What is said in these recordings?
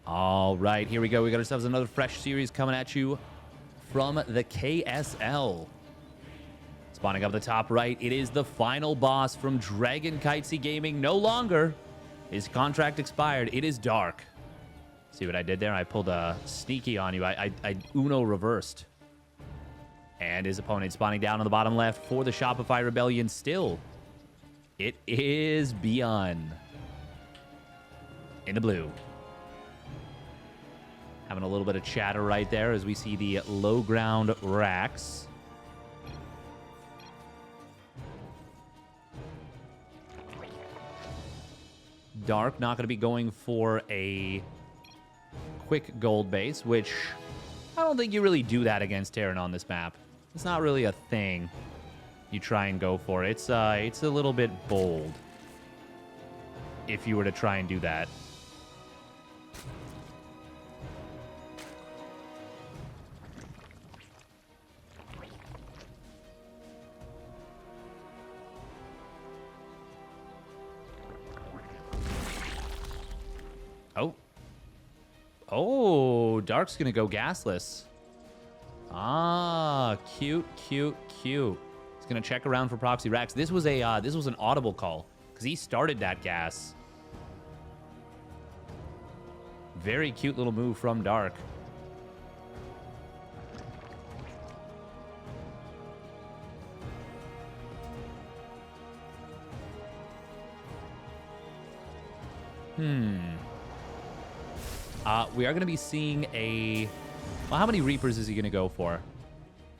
All right, here we go. We got ourselves another fresh series coming at you from the KSL. Spawning up the top right, it is the final boss from Dragon Kitesy Gaming. No longer. His contract expired. It is Dark. See what I did there? I pulled a sneaky on you. I Uno reversed. And his opponent spawning down on the bottom left for the Shopify Rebellion still. It is ByuN. In the blue. Having a little bit of chatter right there as we see the low ground racks. Dark not going to be going for a quick gold base, which I don't think you really do that against Terran on this map. It's not really a thing you try and go for. It's a little bit bold if you were to try and do that. Oh, Dark's going to go gasless. Ah, cute, cute, cute. He's going to check around for proxy racks. This was an audible call because he started that gas. Very cute little move from Dark. We are going to be seeing a... Well, how many Reapers is he going to go for?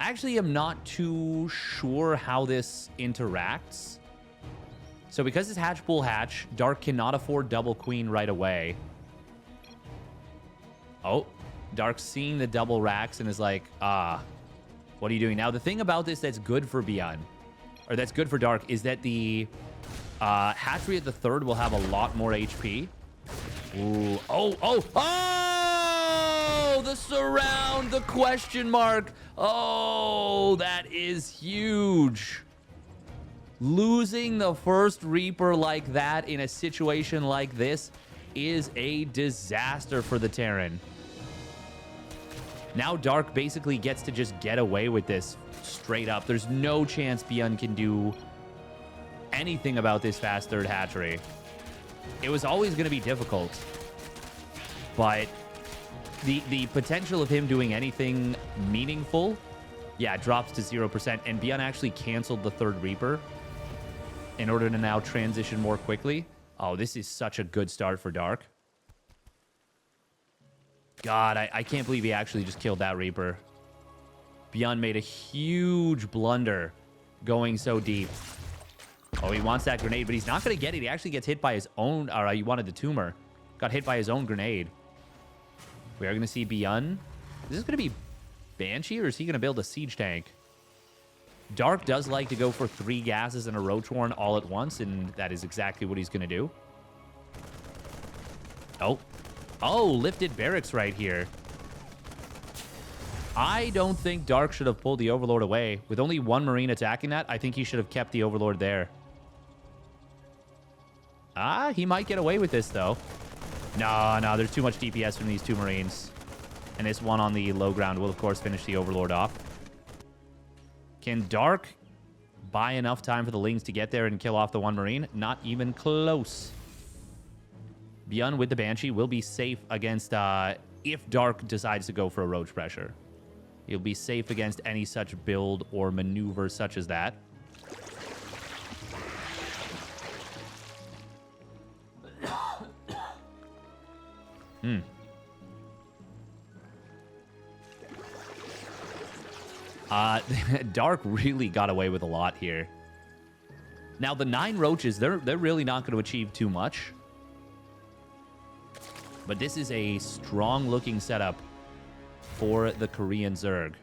Actually, I'm not too sure how this interacts. So because it's hatch pool hatch, Dark cannot afford double queen right away. Oh, Dark's seeing the double racks and is like, what are you doing? Now, the thing about this that's good for ByuN, or that's good for Dark, is that the hatchery at the third will have a lot more HP. Ooh. Oh, the surround, the question mark. Oh, that is huge. Losing the first Reaper like that in a situation like this is a disaster for the Terran. Now Dark basically gets to just get away with this straight up. There's no chance ByuN can do anything about this fast third hatchery. It was always going to be difficult, but the potential of him doing anything meaningful, yeah, drops to 0%. And ByuN actually canceled the third Reaper in order to now transition more quickly. Oh, this is such a good start for Dark. God, I can't believe he actually just killed that Reaper. ByuN made a huge blunder going so deep. Oh, he wants that grenade, but he's not going to get it. He actually gets hit by his own... All right, he wanted the tumor. Got hit by his own grenade. We are going to see ByuN. Is this going to be Banshee, or is he going to build a siege tank? Dark does like to go for 3 gases and a Roach Warren all at once, and that is exactly what he's going to do. Oh, lifted barracks right here. I don't think Dark should have pulled the Overlord away. With only 1 Marine attacking that, I think he should have kept the Overlord there. He might get away with this, though. No, there's too much DPS from these 2 Marines. And this one on the low ground will, of course, finish the Overlord off. Can Dark buy enough time for the Lings to get there and kill off the 1 Marine? Not even close. ByuN with the Banshee will be safe against, if Dark decides to go for a Roach pressure. He'll be safe against any such build or maneuver such as that. Dark really got away with a lot here. Now, the 9 Roaches, they're really not going to achieve too much. But this is a strong-looking setup for the Korean Zerg.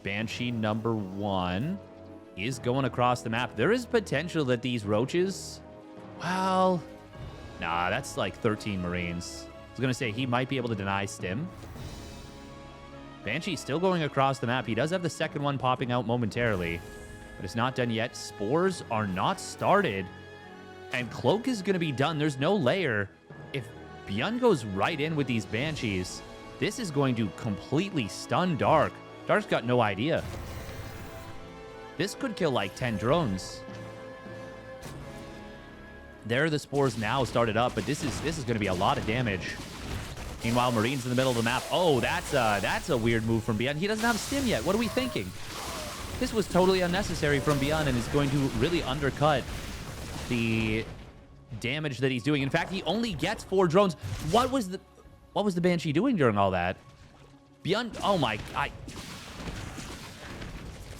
Banshee number 1 is going across the map. There is potential that these Roaches... Well... Nah, that's like 13 Marines. I was going to say, he might be able to deny Stim. Banshee still going across the map. He does have the second one popping out momentarily. but it's not done yet. Spores are not started, and Cloak is going to be done. There's no layer. If ByuN goes right in with these Banshees, this is going to completely stun Dark. Dark's got no idea. This could kill like 10 drones. There are the Spores now started up, but this is going to be a lot of damage. Meanwhile, Marine's in the middle of the map. Oh, that's a weird move from ByuN. He doesn't have stim yet. What are we thinking? This was totally unnecessary from ByuN and is going to really undercut the damage that he's doing. In fact, he only gets 4 drones. What was the Banshee doing during all that? ByuN, oh my,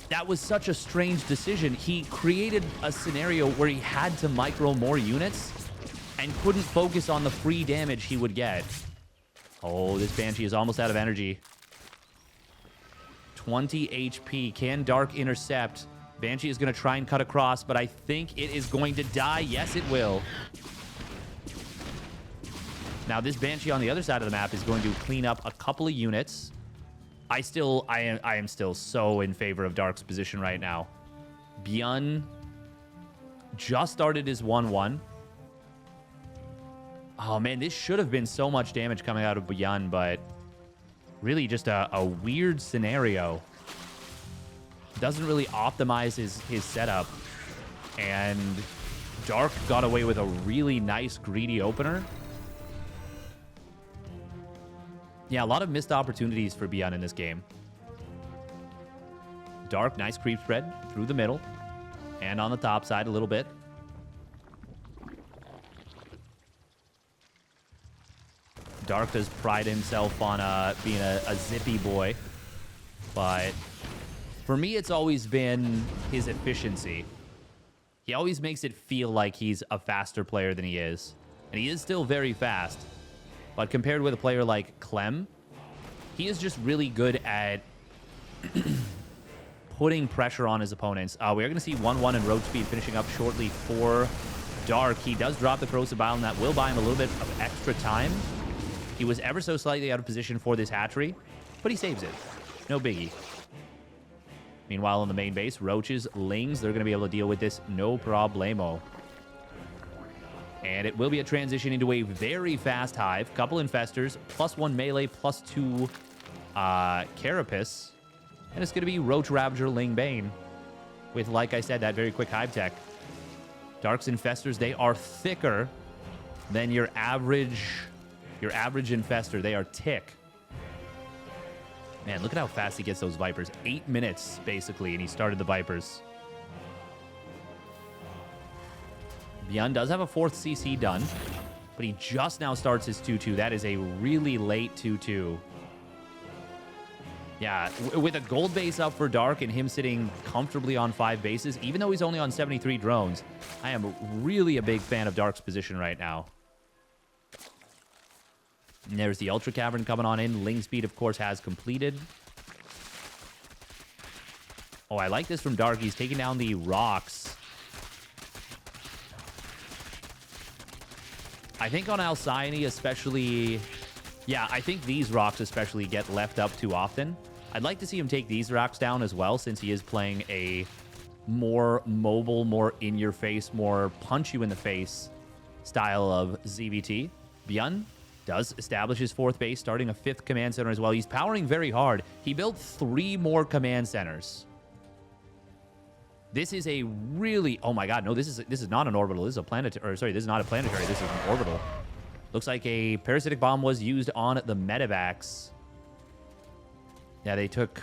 that was such a strange decision. He created a scenario where he had to micro more units and couldn't focus on the free damage he would get. Oh, this Banshee is almost out of energy. 20 HP. Can Dark intercept? Banshee is going to try and cut across, but I think it is going to die. Yes, it will. Now, this Banshee on the other side of the map is going to clean up a couple of units. I am still so in favor of Dark's position right now. ByuN just started his 1-1. Oh, man, this should have been so much damage coming out of ByuN, but really just a weird scenario. Doesn't really optimize his setup. And Dark got away with a really nice, greedy opener. Yeah, a lot of missed opportunities for ByuN in this game. Dark, nice creep spread through the middle. And on the top side a little bit. Dark does pride himself on being a zippy boy. But for me, it's always been his efficiency. He always makes it feel like he's a faster player than he is. And he is still very fast. But compared with a player like Clem, he is just really good at putting pressure on his opponents. We are going to see 1-1 and Roach speed finishing up shortly for Dark. He does drop the Corrosive Bile, and that will buy him a little bit of extra time. He was ever so slightly out of position for this hatchery, but he saves it. No biggie. Meanwhile, on the main base, Roach's Lings, they're going to be able to deal with this no problemo. And it will be a transition into a very fast hive. Couple infestors, +1 melee, +2 carapace. And it's going to be Roach, Ravager, Ling, Bane. With, like I said, that very quick hive tech. Dark's infestors, they are thicker than your average infestor. They are tick. Man, look at how fast he gets those Vipers. 8 minutes, basically, and he started the Vipers. ByuN does have a 4th CC done, but he just now starts his 2-2. That is a really late 2-2. Yeah, with a gold base up for Dark and him sitting comfortably on 5 bases, even though he's only on 73 drones, I am really a big fan of Dark's position right now. And there's the Ultra Cavern coming on in. Ling speed, of course, has completed. Oh, I like this from Dark. He's taking down the rocks. I think on Alcyone especially... Yeah, I think these rocks especially get left up too often. I'd like to see him take these rocks down as well, since he is playing a more mobile, more in-your-face, more punch-you-in-the-face style of ZVT. ByuN does establish his 4th base, starting a 5th command center as well. He's powering very hard. He built 3 more command centers. This is a really... Oh my god, no, this is not an orbital. This is a planetary... Or sorry, this is not a planetary. This is an orbital. Looks like a parasitic bomb was used on the medevacs. Yeah, they took...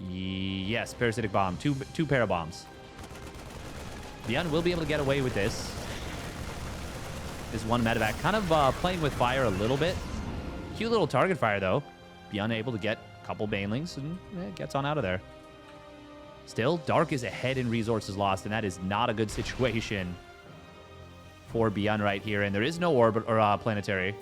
Yes, parasitic bomb. Two parabombs. ByuN will be able to get away with this. This one medevac kind of playing with fire a little bit. Cute little target fire, though. ByuN able to get a couple banelings and gets on out of there. Still, Dark is ahead in resources lost, and that is not a good situation for ByuN right here. And there is no orbit or planetary.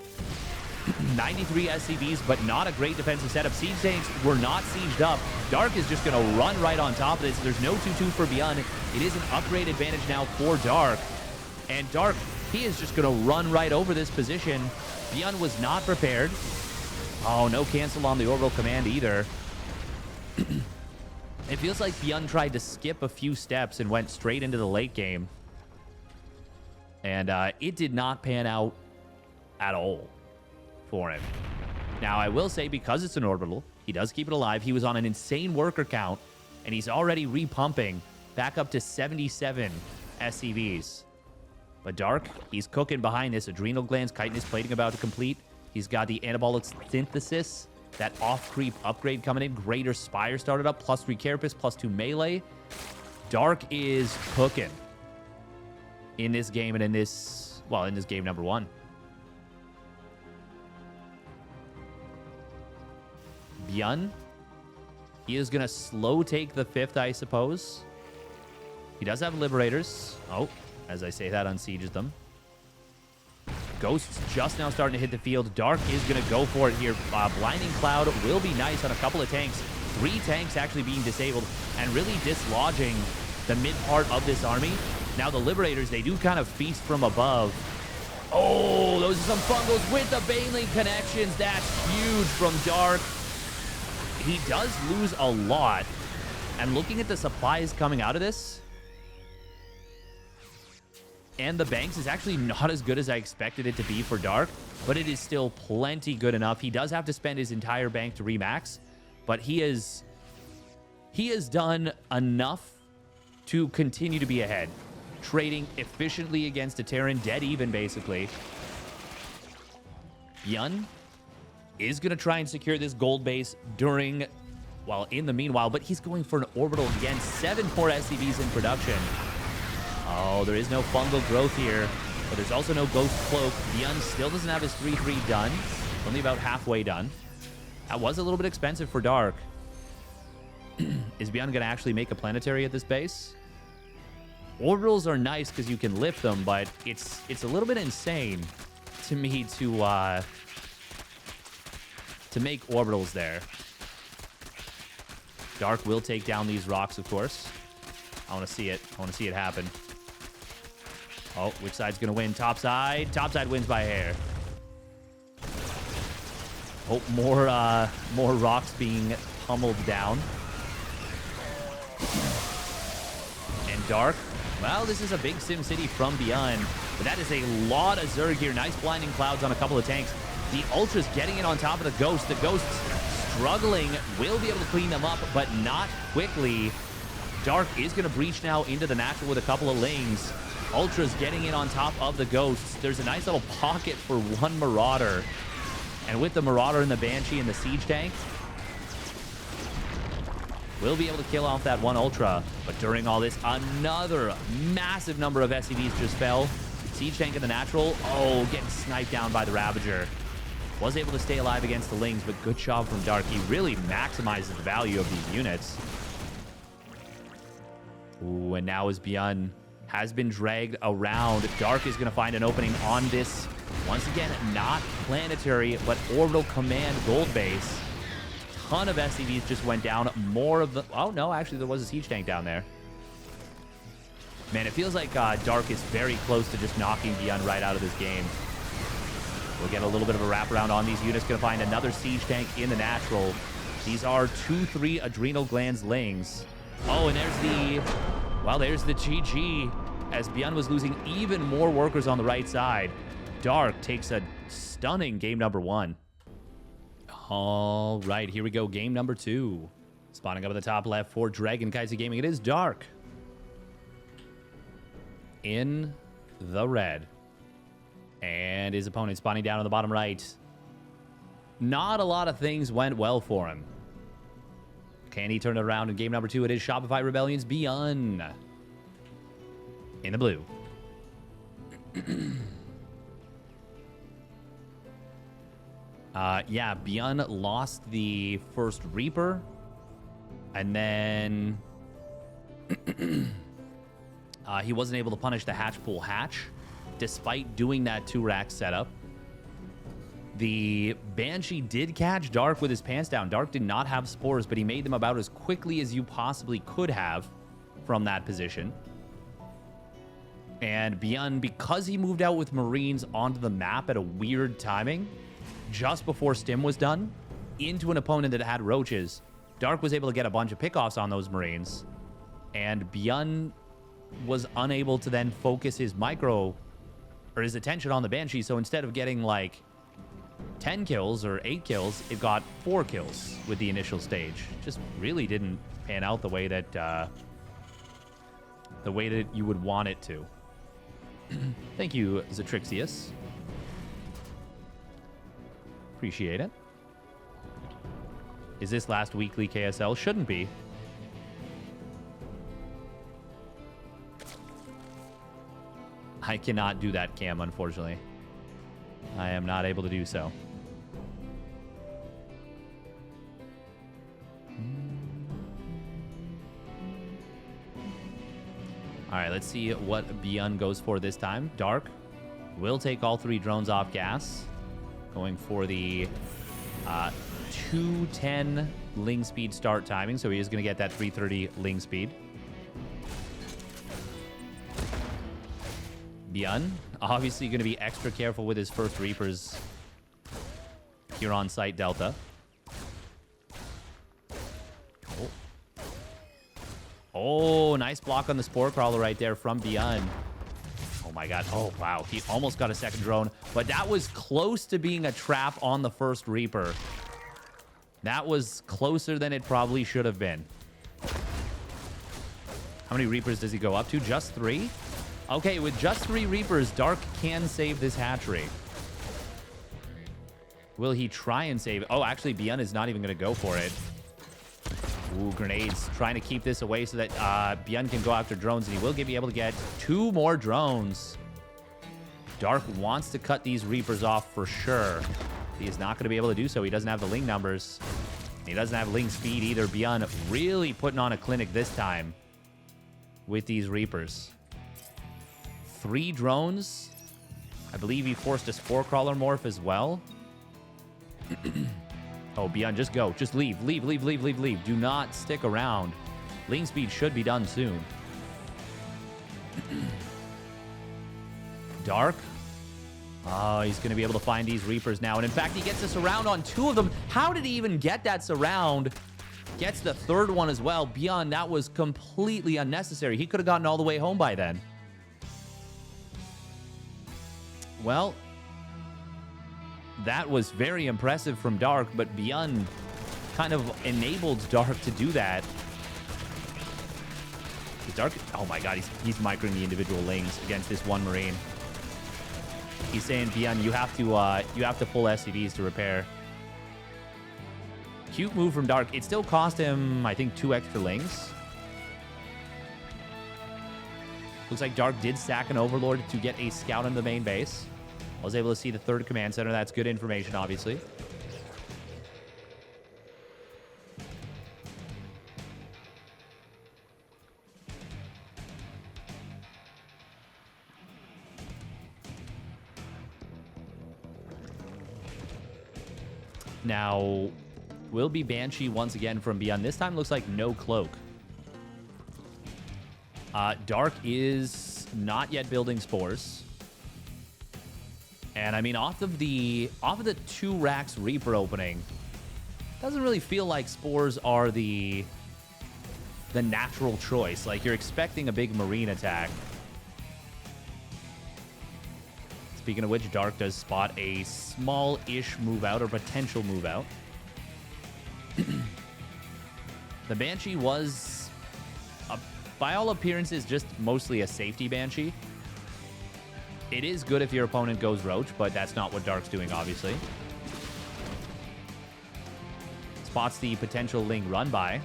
93 SCVs, but not a great defensive setup. Siege tanks were not sieged up. Dark is just going to run right on top of this. There's no 2-2 for ByuN. It is an upgrade advantage now for Dark. And Dark, he is just going to run right over this position. ByuN was not prepared. Oh, no cancel on the orbital command either. It feels like ByuN tried to skip a few steps and went straight into the late game. And it did not pan out at all for him. Now, I will say, because it's an orbital, he does keep it alive. He was on an insane worker count, and he's already repumping back up to 77 SCVs. But Dark, he's cooking behind this. Adrenal glands, chitinous plating about to complete. He's got the anabolic synthesis, that off-creep upgrade coming in. Greater Spire started up, +3 Carapace, +2 melee. Dark is cooking in this game and in this, well, in this game number 1. ByuN, he is going to slow take the 5th, I suppose. He does have Liberators. Oh, as I say that, unsieges them. Ghosts just now starting to hit the field. Dark is going to go for it here. Blinding Cloud will be nice on a couple of tanks. 3 tanks actually being disabled and really dislodging the mid part of this army. Now the Liberators, they do kind of feast from above. Oh, those are some fungals with the Baneling connections. That's huge from Dark. He does lose a lot. And looking at the supplies coming out of this, and the banks is actually not as good as I expected it to be for Dark, but it is still plenty good enough. He does have to spend his entire bank to remax, but he has done enough to continue to be ahead. Trading efficiently against a Terran, dead even, basically. ByuN is going to try and secure this gold base during, well, in the meanwhile, but he's going for an orbital again. 7 more SCVs in production. Oh, there is no fungal growth here, but there's also no ghost cloak. ByuN still doesn't have his 3-3 done. Only about halfway done. That was a little bit expensive for Dark. Is ByuN going to actually make a planetary at this base? Orbitals are nice because you can lift them, but it's a little bit insane to me to make orbitals there. Dark will take down these rocks, of course. I want to see it. I want to see it happen. Oh, which side's going to win? Top side. Top side wins by a hair. Oh, more rocks being pummeled down. And Dark. Well, this is a big Sim City from ByuN, but that is a lot of Zerg here. Nice blinding clouds on a couple of tanks. The Ultra's getting it on top of the Ghost. The Ghost's struggling. Will be able to clean them up, but not quickly. Dark is going to breach now into the natural with a couple of Lings. Ultra's getting in on top of the Ghosts. There's a nice little pocket for one Marauder. And with the Marauder and the Banshee and the Siege Tank, we'll be able to kill off that one Ultra. But during all this, another massive number of SCVs just fell. Siege Tank in the natural. Oh, getting sniped down by the Ravager. Was able to stay alive against the Lings, but good job from Dark. He really maximizes the value of these units. Ooh, and now as ByuN has been dragged around, Dark is going to find an opening on this, once again, not planetary, but orbital command gold base. Ton of SCVs just went down. More of the... Oh, no, actually, there was a siege tank down there. Man, it feels like Dark is very close to just knocking ByuN right out of this game. We'll get a little bit of a wraparound on these units. Going to find another siege tank in the natural. These are 2-3 adrenal glands Lings. Oh, and there's the... Well, there's the GG, as ByuN was losing even more workers on the right side. Dark takes a stunning game number 1. All right, here we go. Game number 2. Spawning up at the top left for Dragon Kaiser Gaming. It is Dark in the red. And his opponent spawning down on the bottom right. Not a lot of things went well for him. Can he turn it around in game number 2? It is Shopify Rebellion's ByuN in the blue. Yeah, ByuN lost the first Reaper, and then he wasn't able to punish the hatch pool hatch, despite doing that 2-rack setup. The Banshee did catch Dark with his pants down. Dark did not have spores, but he made them about as quickly as you possibly could have from that position. And ByuN, because he moved out with Marines onto the map at a weird timing, just before Stim was done, into an opponent that had Roaches, Dark was able to get a bunch of pickoffs on those Marines, and ByuN was unable to then focus his his attention on the Banshee. So instead of getting like 10 kills or 8 kills, it got 4 kills with the initial stage. Just really didn't pan out the way that you would want it to. Thank you, Zatrixius. Appreciate it. Is this last weekly KSL? Shouldn't be. I cannot do that, Cam, unfortunately. I am not able to do so. All right, let's see what ByuN goes for this time. Dark will take all 3 drones off gas. Going for the 210 ling speed start timing, so he is going to get that 330 ling speed. ByuN, obviously going to be extra careful with his first Reapers here on site Delta. Oh, nice block on the Spore Crawler right there from ByuN. Oh my god. Oh, wow. He almost got a second drone, but that was close to being a trap on the first Reaper. That was closer than it probably should have been. How many Reapers does he go up to? Just 3? Okay, with just 3 Reapers, Dark can save this hatchery. Will he try and save it? Oh, actually, ByuN is not even going to go for it. Ooh, grenades. Trying to keep this away so that ByuN can go after drones, and he will be able to get 2 more drones. Dark wants to cut these Reapers off for sure. He is not going to be able to do so. He doesn't have the ling numbers. He doesn't have ling speed either. ByuN really putting on a clinic this time with these Reapers. 3 drones. I believe he forced a Spore Crawler morph as well. Oh, ByuN, just go. Just leave. Leave, leave, leave, leave, leave. Do not stick around. Ling speed should be done soon. Dark. Oh, he's going to be able to find these Reapers now. And in fact, he gets a surround on 2 of them. How did he even get that surround? Gets the 3rd one as well. ByuN, that was completely unnecessary. He could have gotten all the way home by then. Well, that was very impressive from Dark, but ByuN kind of enabled Dark to do that. Dark, oh my god, he's microing the individual lings against this one Marine. He's saying, ByuN, you have to pull SCVs to repair. Cute move from Dark. It still cost him, I think, 2 extra lings. Looks like Dark did sack an Overlord to get a scout on the main base. I was able to see the 3rd command center. That's good information, obviously. Now, will be Banshee once again from ByuN. This time looks like no cloak. Dark is not yet building spores. And I mean, off of the 2 racks Reaper opening, doesn't really feel like spores are the natural choice. Like, you're expecting a big Marine attack. Speaking of which, Dark does spot a small-ish move out, or potential move out. The Banshee was, by all appearances, just mostly a safety Banshee. It is good if your opponent goes Roach, but that's not what Dark's doing, obviously. Spots the potential Ling run by.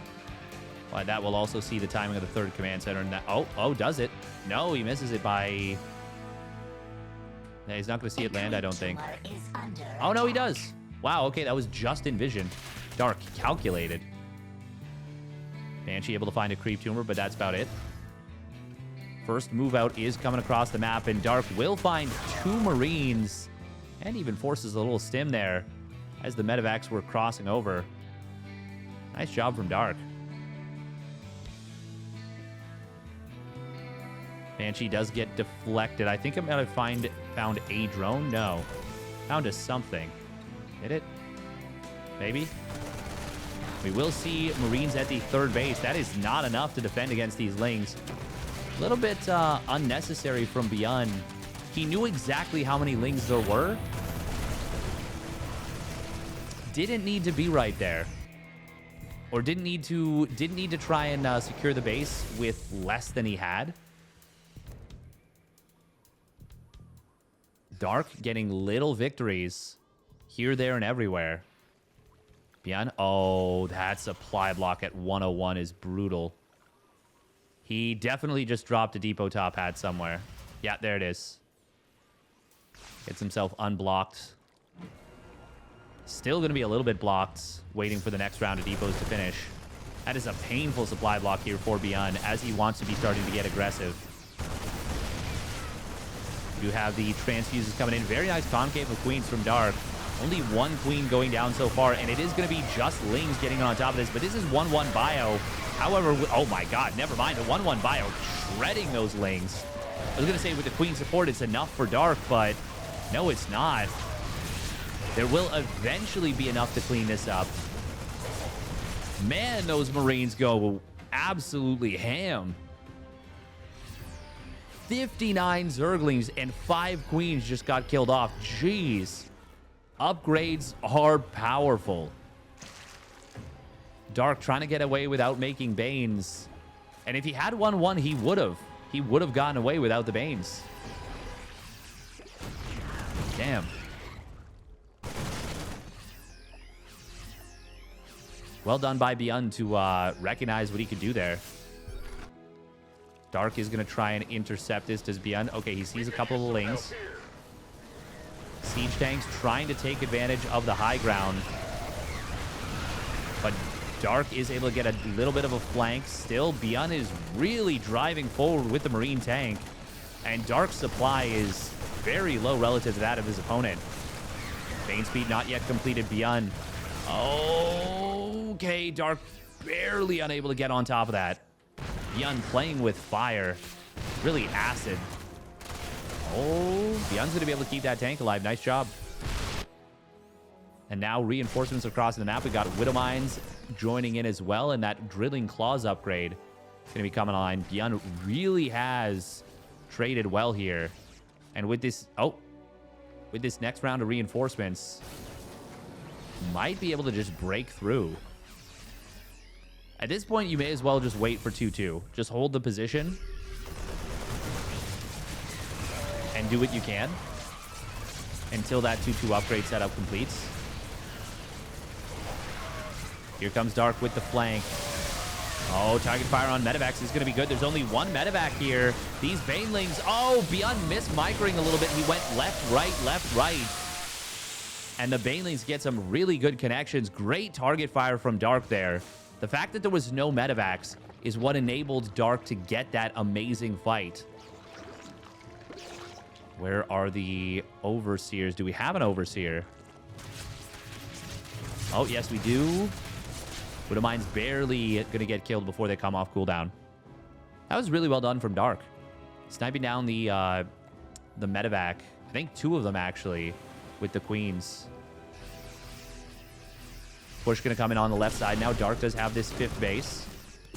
But that will also see the timing of the 3rd command center. And that, oh, does it? No, he misses it by... Yeah, he's not going to see it land, I don't think. Oh, no, he does. Wow, okay, that was just in vision. Dark calculated. Banshee able to find a creep tumor, but that's about it. First move out is coming across the map, and Dark will find 2 Marines and even forces a little stim there as the medevacs were crossing over. Nice job from Dark. Banshee does get deflected. I think I might have found a drone. No. Found a something. Hit it? Maybe? We will see Marines at the third base. That is not enough to defend against these Lings. A little bit unnecessary from ByuN. He knew exactly how many Lings there were. Didn't need to be right there. Or didn't need to try and secure the base with less than he had. Dark getting little victories here, there, and everywhere. ByuN. Oh, that supply block at 101 is brutal. He definitely just dropped a depot top hat somewhere. Yeah, there it is. Gets himself unblocked. Still going to be a little bit blocked, waiting for the next round of depots to finish. That is a painful supply block here for ByuN as he wants to be starting to get aggressive. You have the transfuses coming in. Very nice concave of queens from Dark. Only one queen going down so far, and it is going to be just Lings getting on top of this, but this is 1-1 Bio. However, oh my god, never mind. A 1-1 Bio shredding those Lings. I was going to say with the queen support, it's enough for Dark, but no, it's not. There will eventually be enough to clean this up. Man, those Marines go absolutely ham. 59 Zerglings and 5 queens just got killed off. Jeez. Upgrades are powerful. Dark trying to get away without making Banes. And if he had 1-1, he would have. He would have gotten away without the Banes. Damn. Well done by ByuN to recognize what he could do there. Dark is going to try and intercept this. Does ByuN? Okay, he sees a couple of Lings. Siege tanks trying to take advantage of the high ground. But Dark is able to get a little bit of a flank. Still, ByuN is really driving forward with the Marine tank. And Dark's supply is very low relative to that of his opponent. Bane speed not yet completed. ByuN. Okay, Dark barely unable to get on top of that. ByuN playing with fire. Really acid. Oh, ByuN's going to be able to keep that tank alive. Nice job. And now reinforcements across the map. We got Widow Mines joining in as well. And that Drilling Claws upgrade is going to be coming on. ByuN really has traded well here. And with this... Oh. With this next round of reinforcements... might be able to just break through. At this point, you may as well just wait for 2-2. Just hold the position. And do what you can. Until that 2-2 upgrade setup completes. Here comes Dark with the flank. Oh, target fire on medevacs is going to be good. There's only one medevac here. These Banelings. Oh, ByuN missed microing a little bit. He went left, right. And the Banelings get some really good connections. Great target fire from Dark there. The fact that there was no medevacs is what enabled Dark to get that amazing fight. Where are the Overseers? Do we have an Overseer? Oh, yes, we do. Widow Mine's barely going to get killed before they come off cooldown. That was really well done from Dark. Sniping down the medevac. I think 2 of them, actually, with the queens. Push going to come in on the left side. Now Dark does have this 5th base.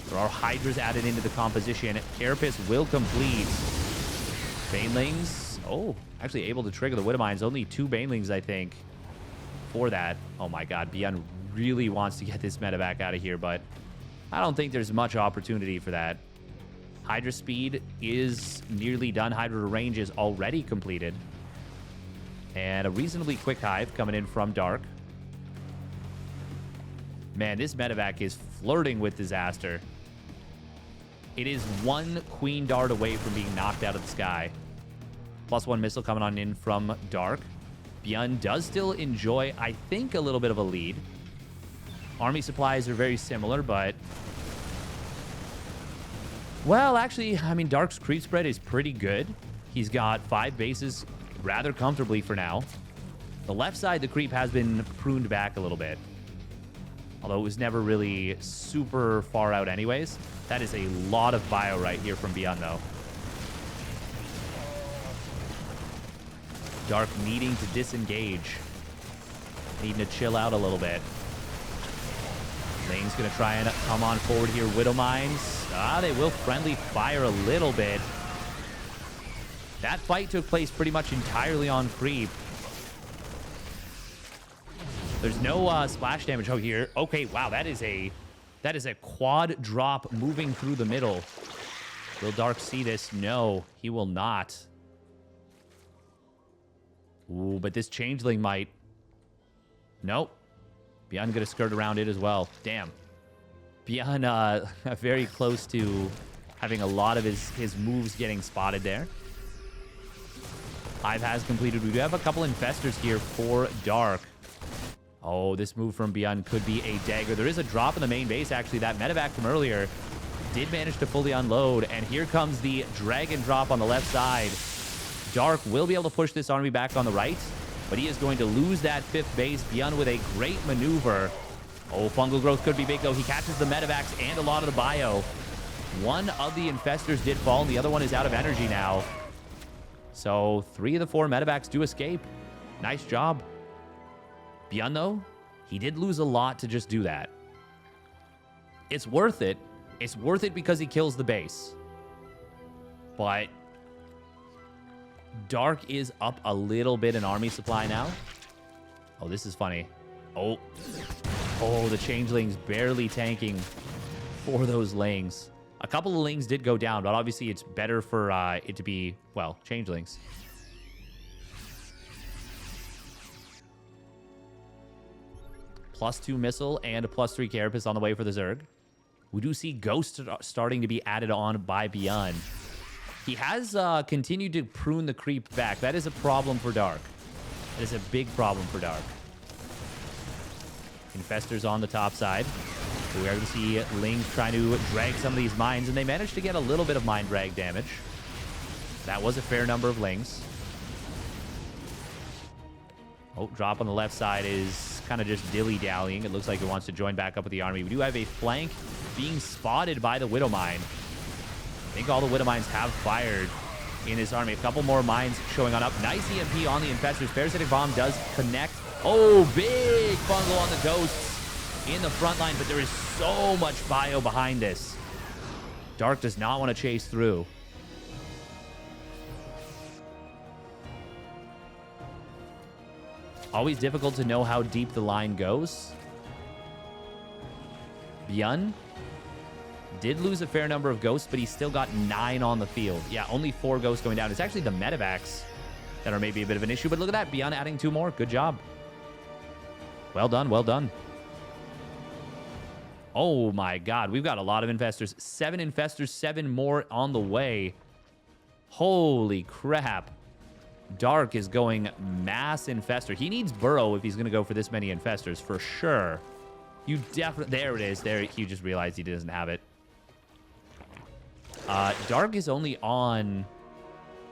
There are Hydras added into the composition. Carapace will complete. Banelings. Oh, actually able to trigger the Widow Mines. Only 2 Banelings, I think, for that. Oh my god, ByuN really wants to get this medevac out of here, but I don't think there's much opportunity for that. Hydra speed is nearly done. Hydra range is already completed. And a reasonably quick hive coming in from Dark. Man, this medevac is flirting with disaster. It is 1 Queen Dart away from being knocked out of the sky. +1 missile coming on in from Dark. ByuN does still enjoy, I think, a little bit of a lead. Army supplies are very similar, but... well, actually, I mean, Dark's creep spread is pretty good. He's got 5 bases rather comfortably for now. The left side, the creep has been pruned back a little bit. Although it was never really super far out anyways. That is a lot of bio right here from ByuN, though. Dark needing to disengage. Needing to chill out a little bit. Lane's going to try and come on forward here. Widow Mines. They will friendly fire a little bit. That fight took place pretty much entirely on creep. There's no splash damage out here. Okay, wow, that is a quad drop moving through the middle. Will Dark see this? No, he will not. Ooh, but this changeling might. Nope. ByuN gonna skirt around it as well. Damn. ByuN very close to having a lot of his moves getting spotted there. Hive has completed. We do have a couple infestors here for Dark. Oh, this move from ByuN could be a dagger. There is a drop in the main base, actually. That medevac from earlier did manage to fully unload. And here comes the dragon drop on the left side. Dark will be able to push this army back on the right, but he is going to lose that 5th base. ByuN with a great maneuver. Oh, fungal growth could be big, though. He catches the medevacs and a lot of the bio. One of the infestors did fall, and the other one is out of energy now. So 3 of the 4 medevacs do escape. Nice job. ByuN, though, he did lose a lot to just do that. It's worth it. It's worth it because he kills the base. But Dark is up a little bit in army supply now. Oh, this is funny. Oh, the changelings barely tanking for those lings. A couple of lings did go down, but obviously it's better for it to be, well, changelings. +2 missile and a +3 carapace on the way for the Zerg. We do see Ghost starting to be added on by ByuN. He has continued to prune the creep back. That is a problem for Dark. That is a big problem for Dark. Infestors on the top side. So we are going to see Ling trying to drag some of these mines, and they managed to get a little bit of mine drag damage. That was a fair number of Lings. Oh, drop on the left side is kind of just dilly-dallying. It looks like it wants to join back up with the army. We do have a flank being spotted by the Widow Mine. I think all the Widow Mines have fired in this army. A couple more mines showing on up. Nice EMP on the infestors. Parasitic Bomb does connect. Oh, big fungal on the Ghosts in the front line, but there is so much bio behind this. Dark does not want to chase through. Always difficult to know how deep the line goes. ByuN did lose a fair number of Ghosts, but he still got 9 on the field. Yeah, only 4 Ghosts going down. It's actually the medevacs that are maybe a bit of an issue, but look at that. ByuN adding 2 more. Good job. Well done, well done. Oh my god, we've got a lot of infestors. 7 infestors, 7 more on the way. Holy crap. Dark is going mass infestor. He needs burrow if he's going to go for this many infestors, for sure. You definitely... There it is. There, he just realized he doesn't have it. Dark is only on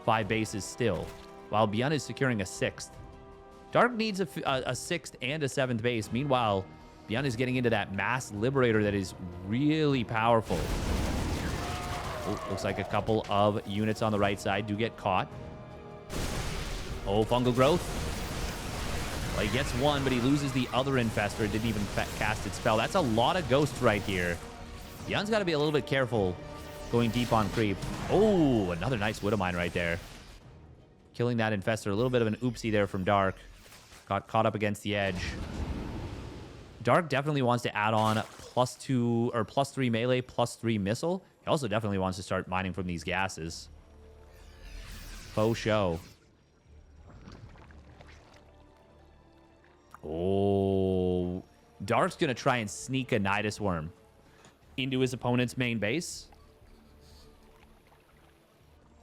5 bases still, while ByuN is securing a 6th. Dark needs a 6th and a 7th base. Meanwhile, ByuN is getting into that mass liberator that is really powerful. Oh, looks like a couple of units on the right side do get caught. Oh, fungal growth. Well, he gets 1, but he loses the other infestor. It didn't even cast its spell. That's a lot of ghosts right here. ByuN's got to be a little bit careful going deep on creep. Oh, another nice Widow Mine right there. Killing that infestor. A little bit of an oopsie there from Dark. Got caught up against the edge. Dark definitely wants to add on +2 or +3 melee, +3 missile. He also definitely wants to start mining from these gases. Faux show. Oh, Dark's going to try and sneak a Nidus Worm into his opponent's main base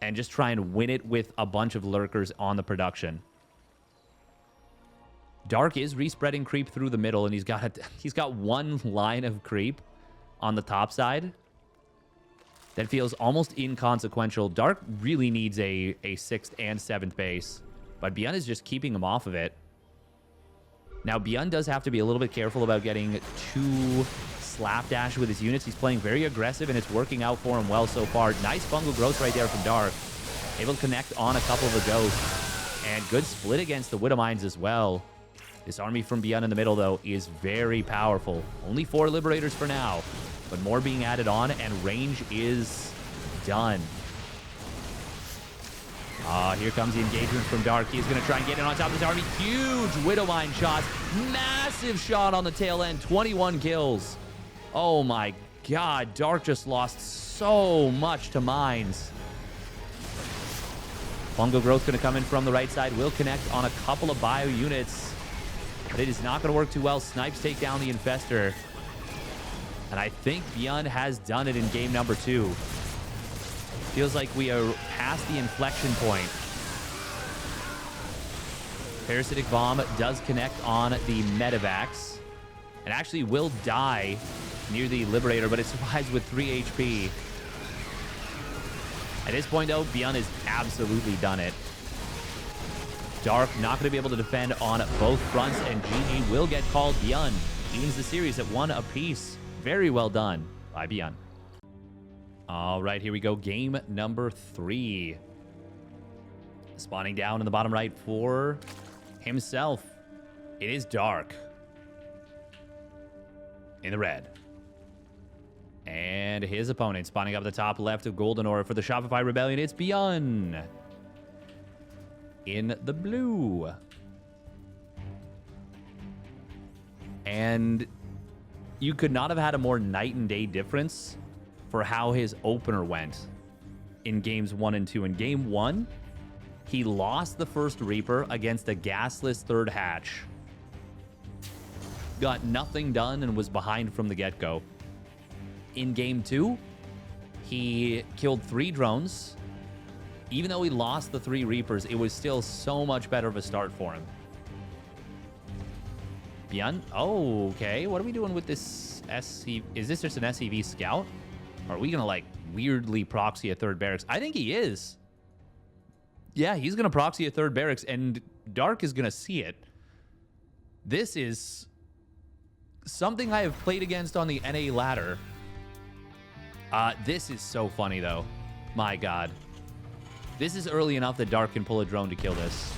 and just try and win it with a bunch of lurkers on the production. Dark is respreading creep through the middle, and he's got 1 line of creep on the top side that feels almost inconsequential. Dark really needs a 6th and 7th base, but ByuN is just keeping him off of it. Now, ByuN does have to be a little bit careful about getting too slapdash with his units. He's playing very aggressive, and it's working out for him well so far. Nice fungal growth right there from Dark. Able to connect on a couple of the ghosts. And good split against the Widow Mines as well. This army from ByuN in the middle, though, is very powerful. Only 4 Liberators for now, but more being added on, and range is done. Here comes the engagement from Dark. He's going to try and get in on top of this army. Huge Widowmine shots. Massive shot on the tail end. 21 kills. Oh my god. Dark just lost so much to mines. Fungal Growth going to come in from the right side. Will connect on a couple of bio units. But it is not going to work too well. Snipes take down the Infestor. And I think ByuN has done it in game number 2. Feels like we are past the inflection point. Parasitic Bomb does connect on the Medivacs. And actually will die near the Liberator, but it survives with 3 HP. At this point, though, ByuN has absolutely done it. Dark not going to be able to defend on both fronts, and GG will get called. ByuN wins the series at 1 apiece. Very well done by ByuN. All right, here we go. Game number 3. Spawning down in the bottom right for himself. It is Dark. In the red. And his opponent spawning up the top left of Golden Ore for the Shopify Rebellion. It's ByuN. In the blue. And you could not have had a more night and day difference for how his opener went in games 1 and 2. In game 1, he lost the first Reaper against a gasless third hatch. Got nothing done and was behind from the get-go. In game 2, he killed 3 drones. Even though he lost the 3 Reapers, it was still so much better of a start for him. ByuN? Oh, okay. What are we doing with this SC? Is this just an SCV scout? Or are we going to, like, weirdly proxy a third barracks? I think he is. Yeah, he's going to proxy a third barracks, and Dark is going to see it. This is something I have played against on the NA ladder. This is so funny, though. My god. This is early enough that Dark can pull a drone to kill this.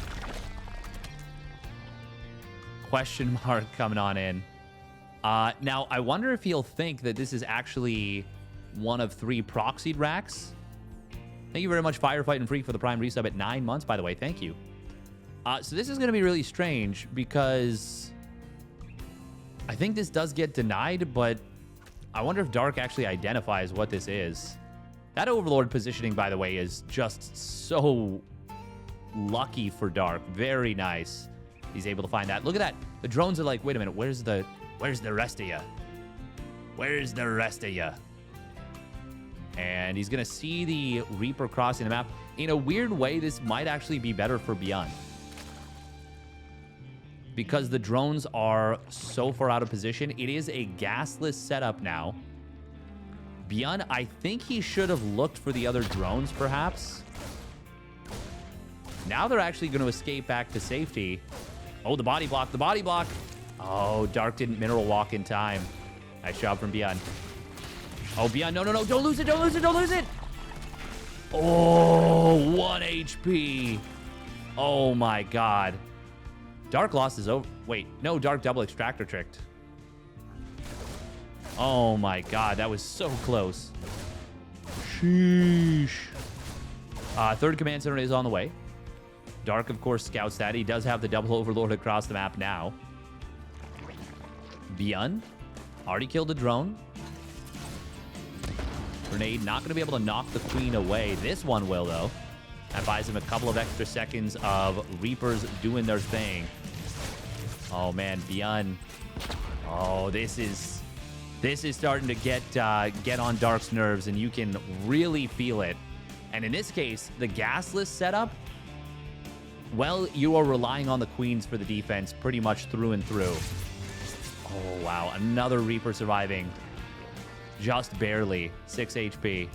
Question mark coming on in. Now, I wonder if he'll think that this is actually one of 3 proxied racks. Thank you very much, Firefighting Freak, for the Prime resub at 9 months, by the way. Thank you. So this is going to be really strange because I think this does get denied, but I wonder if Dark actually identifies what this is. That Overlord positioning, by the way, is just so lucky for Dark. Very nice. He's able to find that. Look at that. The drones are like, wait a minute, where's the rest of you? Where's the rest of you? And he's going to see the Reaper crossing the map. In a weird way, this might actually be better for ByuN. Because the drones are so far out of position. It is a gasless setup now. ByuN, I think he should have looked for the other drones, perhaps. Now they're actually going to escape back to safety. Oh, the body block, the body block. Oh, Dark didn't mineral walk in time. Nice job from ByuN. Oh, ByuN, no, don't lose it, don't lose it, don't lose it. Oh, 1 HP. Oh my god. Dark lost his over. Wait, no, Dark double extractor tricked. Oh my god, that was so close. Sheesh. Third command center is on the way. Dark, of course, scouts that. He does have the double overlord across the map now. ByuN already killed a drone. Grenade not going to be able to knock the queen away. This one will, though. That buys him a couple of extra seconds of Reapers doing their thing. Oh, man, ByuN. Oh, this is starting to get on Dark's nerves, and you can really feel it. And in this case, the gasless setup, well, you are relying on the queens for the defense pretty much through and through. Oh, wow. Another Reaper surviving. Just barely. 6 HP.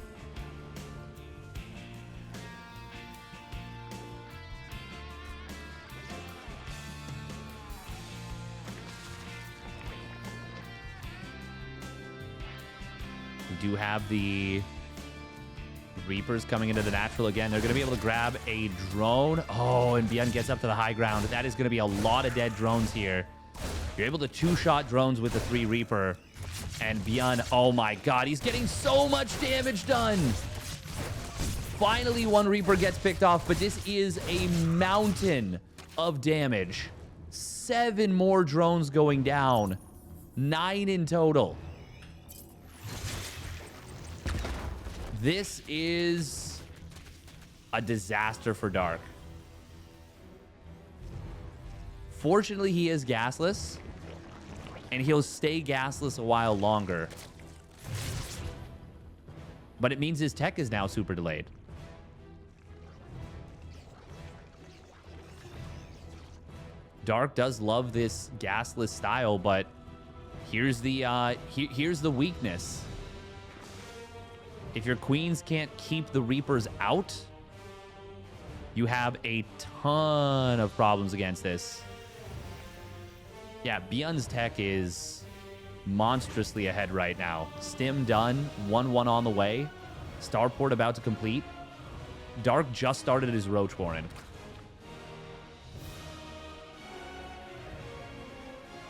We do have the Reapers coming into the natural again. They're going to be able to grab a drone. Oh, and ByuN gets up to the high ground. That is going to be a lot of dead drones here. You're able to two-shot drones with the 3 Reaper. And ByuN, oh my god, he's getting so much damage done. Finally, 1 Reaper gets picked off, but this is a mountain of damage. 7 more drones going down. 9 in total. This is a disaster for Dark. Fortunately, he is gasless, and he'll stay gasless a while longer. But it means his tech is now super delayed. Dark does love this gasless style, but here's the weakness. If your queens can't keep the Reapers out, you have a ton of problems against this. Yeah, ByuN's tech is monstrously ahead right now. Stim done, 1-1 on the way. Starport about to complete. Dark just started his Roach Warren.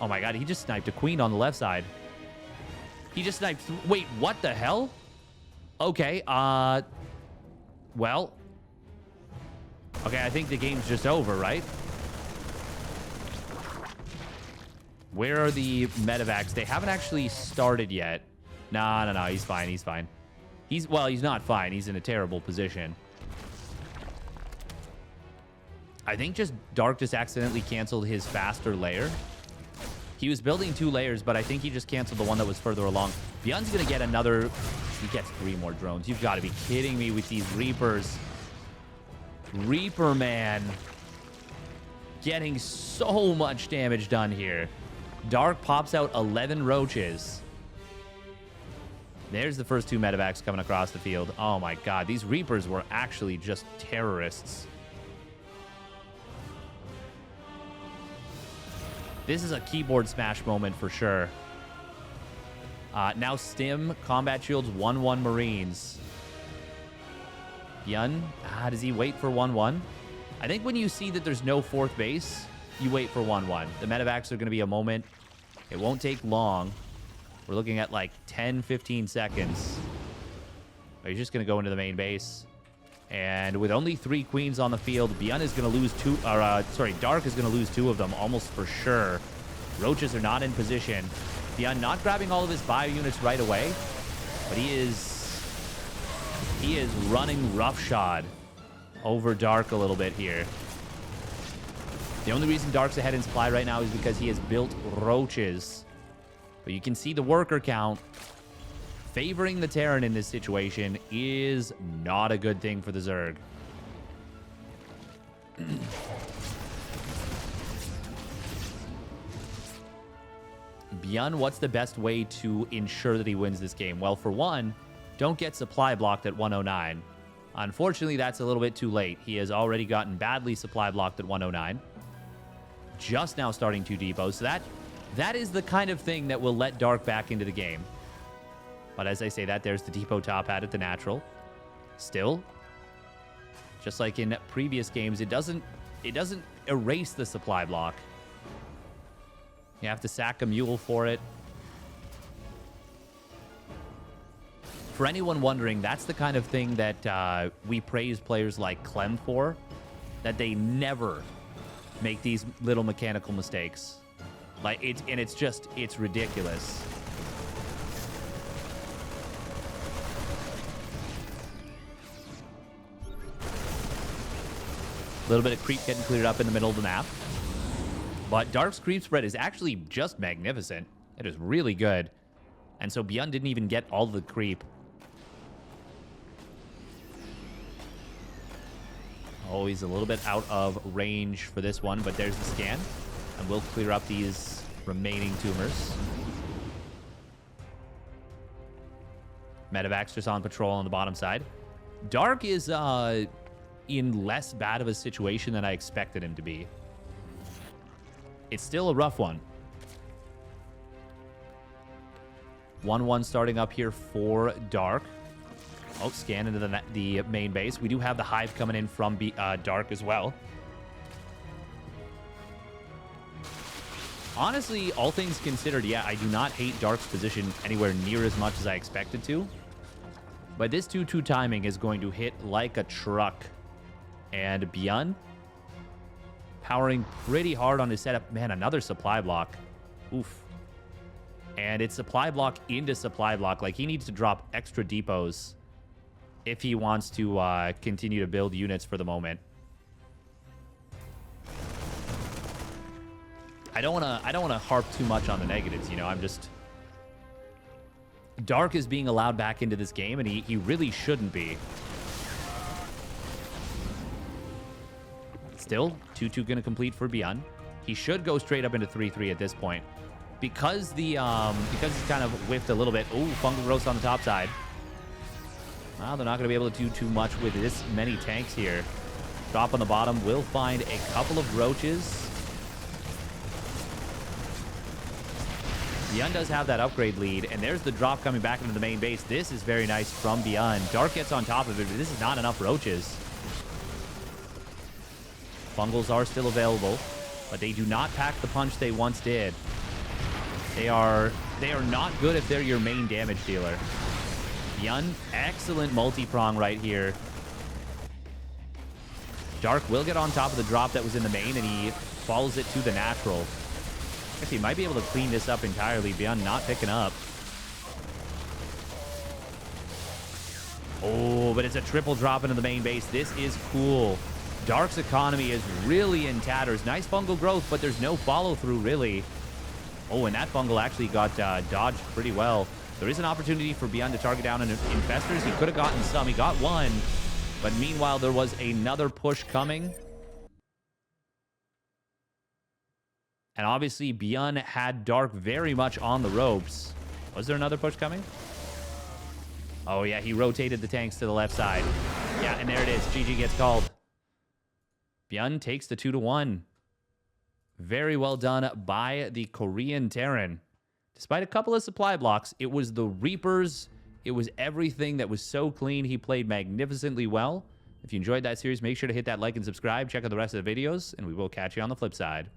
Oh my god, he just sniped a queen on the left side. He just sniped... Wait, what the hell? Okay, well... Okay, I think the game's just over, right? Where are the medevacs? They haven't actually started yet. No, he's fine, he's fine. Well, he's not fine. He's in a terrible position. I think Dark just accidentally canceled his faster layer. He was building 2 layers, but I think he just canceled the one that was further along. ByuN's going to get another... He gets 3 more drones. You've got to be kidding me with these Reapers. Reaper, man. Getting so much damage done here. Dark pops out 11 Roaches. There's the first 2 medevacs coming across the field. Oh my god, these Reapers were actually just terrorists. This is a keyboard smash moment for sure. Now Stim, Combat Shields, 1-1 Marines. ByuN, does he wait for 1-1? I think when you see that there's no 4th base, you wait for 1-1. The medevacs are going to be a moment. It won't take long. We're looking at like 10, 15 seconds. He's just going to go into the main base. And with only 3 queens on the field, ByuN is going to lose 2... Dark is going to lose 2 of them almost for sure. Roaches are not in position. ByuN not grabbing all of his bio units right away, but he is running roughshod over Dark a little bit here. The only reason Dark's ahead in supply right now is because he has built Roaches. But you can see the worker count. Favoring the Terran in this situation is not a good thing for the Zerg. ByuN, what's the best way to ensure that he wins this game? Well, for one, don't get supply blocked at 109. Unfortunately, that's a little bit too late. He has already gotten badly supply blocked at 109. Just now starting 2 depots. So that is the kind of thing that will let Dark back into the game. But as I say that, there's the depot top hat at the natural. Still, just like in previous games, it doesn't erase the supply block. You have to sack a mule for it. For anyone wondering, that's the kind of thing that we praise players like Clem for, that they never make these little mechanical mistakes. Like it's ridiculous. A little bit of creep getting cleared up in the middle of the map. But Dark's creep spread is actually just magnificent. It is really good. And so ByuN didn't even get all the creep. Oh, he's a little bit out of range for this one, but there's the scan. And we'll clear up these remaining tumors. Medevacs just on patrol on the bottom side. Dark is in less bad of a situation than I expected him to be. It's still a rough one. 1-1 starting up here for Dark. Oh, scan into the main base. We do have the hive coming in from Dark as well. Honestly, all things considered, yeah, I do not hate Dark's position anywhere near as much as I expected to. But this 2-2 timing is going to hit like a truck. And ByuN powering pretty hard on his setup. Man, another supply block. Oof. And it's supply block into supply block. Like, he needs to drop extra depots if he wants to continue to build units for the moment. I don't want to harp too much on the negatives, you know. I'm just... Dark is being allowed back into this game, and he really shouldn't be. Still, 2-2 going to complete for ByuN. He should go straight up into 3-3 at this point. Because he's kind of whiffed a little bit. Oh, fungal roast on the top side. Well, they're not going to be able to do too much with this many tanks here. Drop on the bottom will find a couple of roaches. ByuN does have that upgrade lead, and there's the drop coming back into the main base. This is very nice from ByuN. Dark gets on top of it, but this is not enough roaches. Fungals are still available, but they do not pack the punch they once did. They are not good if they're your main damage dealer. ByuN, excellent multi-prong right here. Dark will get on top of the drop that was in the main, and he follows it to the natural. Actually, he might be able to clean this up entirely. ByuN not picking up. Oh, but it's a triple drop into the main base. This is cool. Dark's economy is really in tatters. Nice fungal growth, but there's no follow-through, really. Oh, and that fungal actually got dodged pretty well. There is an opportunity for ByuN to target down infestors. He could have gotten some. He got one. But meanwhile, there was another push coming. And obviously, ByuN had Dark very much on the ropes. Was there another push coming? Oh, yeah, he rotated the tanks to the left side. Yeah, and there it is. GG gets called. ByuN takes the 2-1. Very well done by the Korean Terran. Despite a couple of supply blocks, it was the Reapers. It was everything that was so clean. He played magnificently well. If you enjoyed that series, make sure to hit that like and subscribe. Check out the rest of the videos, and we will catch you on the flip side.